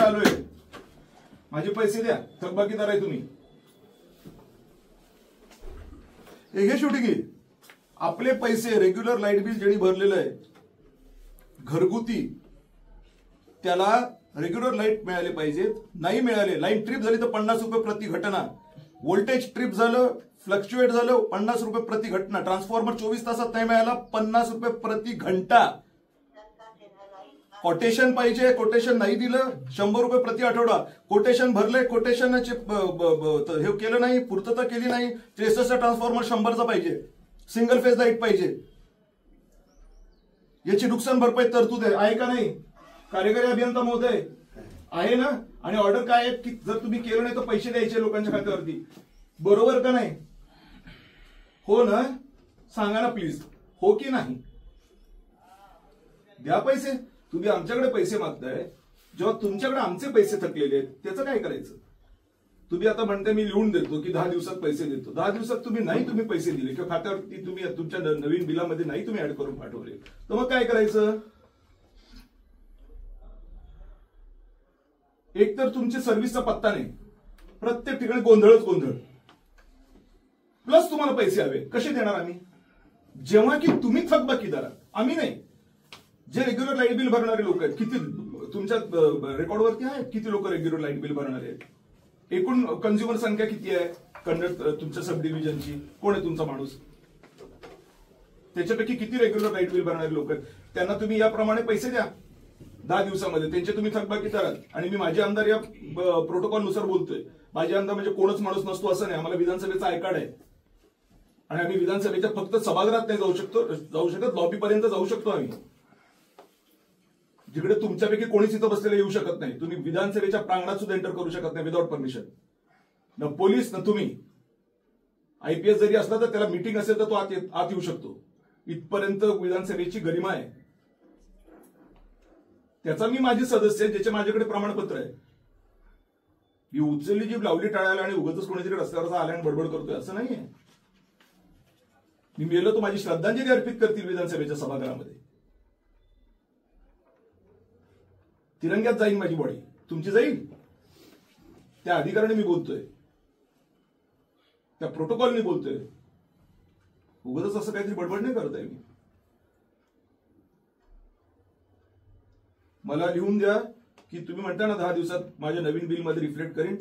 चालू आहे, माझे पैसे द्या, थकबाकीदार आहे तुम्ही. हे शेवटी की आपले पैसे रेग्युलर लाईट बिल ज्यांनी भरलेलं आहे घरगुती, त्याला रेग्युलर लाईट मिळाले पाहिजेत. नाही मिळाले, लाईन ट्रिप झाली तर 50 रुपये प्रति घटना, व्होल्टेज ट्रिप झालं, फ्लक्च्युएट झालं 50 रुपये प्रति घटना, ट्रान्सफॉर्मर 24 तासात नाही मिळाला 50 रुपये प्रति घंटा. कोटेशन पाहिजे, कोटेशन नाही दिलं 100 रुपये प्रति आठवडा. कोटेशन भरले, कोटेशनचे हे केलं नाही, पूर्तता केली नाही, 63 ट्रान्सफॉर्मर 100चा पाहिजे, सिंगल फेज लाईट पाहिजे. याची नुकसान भरपाई तरतूद आहे का नाही? कार्यकारी अभियंता महोदय आहे ना? आणि ऑर्डर काय आहे की जर तुम्ही केलं नाही तर पैसे द्यायचे लोकांच्या खात्यावरती, बरोबर का नाही? हो ना? सांगा ना प्लीज, हो की नाही? द्या पैसे. तुम्ही आमच्याकडे पैसे मागताय, जेव्हा तुमच्याकडे आमचे पैसे थकलेले आहेत त्याचं काय करायचं? तुम्ही आता म्हणताय मी लिहून देतो की 10 दिवसात पैसे देतो. 10 दिवसात तुम्ही पैसे दिले किंवा खात्यावरती तुम्ही तुमच्या नवीन बिलामध्ये नाही तुम्ही ऍड करून पाठवले, तर मग काय करायचं? एक तर तुमची सर्व्हिसचा पत्ता नाही, प्रत्येक ठिकाणी गोंधळच गोंधळ, प्लस तुम्हाला पैसे हवे. कसे देणार आम्ही? जेव्हा की तुम्ही थकबाकीदार, आम्ही नाही. जे रेग्युलर लाईट बिल भरणारे लोक आहेत, किती तुमच्या रेकॉर्डवरती आहे किती लोक रेग्युलर लाईट बिल भरणारे आहेत? एकूण कन्झ्युमर संख्या किती आहे कन्नड तुमच्या सब डिव्हिजनची? कोण आहे तुमचा माणूस? त्याच्यापैकी किती रेग्युलर लाईट बिल भरणारे लोक आहेत? त्यांना तुम्ही याप्रमाणे पैसे द्या 10 दिवसामध्ये, त्यांचे तुम्ही थकबाकीदार आहात. आणि मी माझे आमदार या प्रोटोकॉलनुसार बोलतोय. माझे आमदार म्हणजे कोणच माणूस नसतो असं नाही. आम्हाला विधानसभेचा आय कार्ड आहे आणि आम्ही विधानसभेच्या फक्त सभागृहात नाही जाऊ शकत, लॉबीपर्यंत जाऊ शकतो आम्ही. जिकडे तुमच्यापैकी कोणीच इथं बसलेलं येऊ शकत नाही. तुम्ही विधानसभेच्या प्रांगणात सुद्धा एंटर करू शकत नाही विदाउट परमिशन. न पोलीस न तुम्ही. IPS जरी असला तर त्याला मीटिंग असेल तर तो आत येऊ शकतो. इथपर्यंत विधानसभेची गरिमा आहे. त्याचा मी माझे सदस्य ज्याचे माझ्याकडे प्रमाणपत्र आहे. ही उचलली जी लावली टाळायला आणि उगाच कोणीतरी रस्त्यावर आल्या आणि बडबड करतोय असं नाहीये. मी मेलो तो माझी श्रद्धांजली अर्पित करतील विधानसभेच्या सभागृहामध्ये. तिरंग्यात जाईल माझी बॉडी, तुमची जाईल. त्या अधिकाराने मी बोलतोय, त्या प्रोटोकॉलने बोलतोय. उगाच असं काहीतरी बडबड नाही करत आहे मी. मला लिहून द्या की तुम्ही म्हणता ना 10 दिवसात माझ्या नवीन बिलमध्ये रिफ्लेक्ट करीन,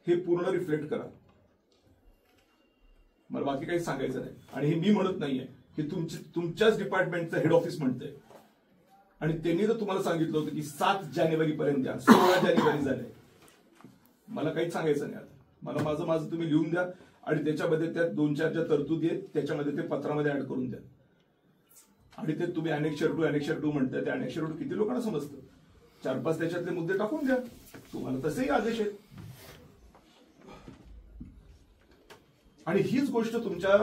हे पूर्ण रिफ्लेक्ट करा. मला बाकी काही सांगायचं नाही. आणि हे मी म्हणत नाहीये, हे तुमच्याच डिपार्टमेंटचं हेड ऑफिस म्हणतंय. आणि त्यांनी जर तुम्हाला सांगितलं होतं की 7 जानेवारी पर्यंत द्या, 16 जानेवारी झाले, मला काहीच सांगायचं नाही. आता माझं तुम्ही लिहून द्या आणि त्याच्यामध्ये त्या 2-4 ज्या तरतुदी आहेत त्याच्यामध्ये ते पत्रामध्ये ऍड करून द्या. आणि ते तुम्ही अनेक्षर 2 म्हणताय, ते अनेक्षर 2 किती लोकांना समजतं? 4-5 त्याच्यातले मुद्दे टाकून द्या. तुम्हाला तसेही आदेश आहेत. आणि हीच गोष्ट तुमच्या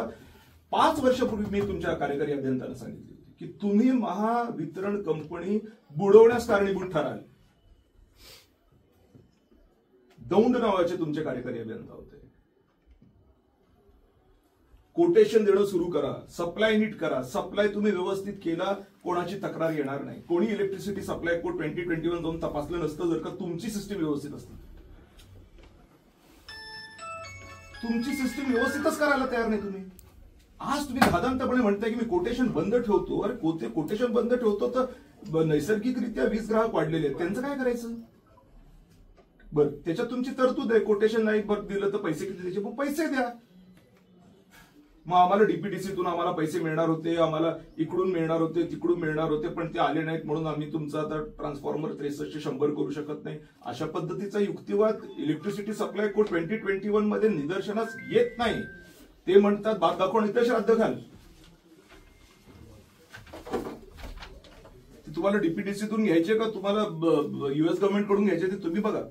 5 वर्षापूर्वी मी तुमच्या कार्यकारी अभियंत्याला सांगितली होती की तुम्ही महावितरण कंपनी बुडवण्यास कारणीभूत ठराल. दौंड नावाचे तुमचे कार्यकारी अभियंता होते. कोटेशन देणं सुरू करा, सप्लाय नीट करा. सप्लाय तुम्ही व्यवस्थित केला, कोणाची तक्रार येणार नाही. कोणी इलेक्ट्रिसिटी सप्लाय कोड 2021 जाऊन तपासलं नसतं जर का तुमची सिस्टीम व्यवस्थित असती. तुमची सिस्टीम व्यवस्थितच करायला तयार नाही तुम्ही. आज तुम्ही धादांतपणे म्हणताय की मी कोटेशन बंद ठेवतो. अरे कोटेशन बंद ठेवतो तर नैसर्गिकरित्या 20 ग्राहक वाढलेले आहेत, त्यांचं काय करायचं? बरं, त्याच्यात तुमची तरतूद आहे, कोटेशन नाही दिलं तर पैसे किती द्यायचे? मग पैसे द्या. मग आम्हाला डीपीडीसीतून आम्हाला पैसे मिळणार होते, आम्हाला इकडून मिळणार होते, तिकडून मिळणार होते, पण ते आले नाहीत म्हणून आम्ही तुमचा आता ट्रान्सफॉर्मर 63 100 करू शकत नाही. अशा पद्धतीचा युक्तिवाद इलेक्ट्रिसिटी सप्लाय कोड 2021 मध्ये निदर्शनास येत नाही. ते म्हणतात बात दाखवून इथे श्राद्ध घाल. तुम्हाला डीपीडीसीतून घ्यायचे का तुम्हाला US गव्हर्नमेंट कडून घ्यायचे ते तुम्ही बघा.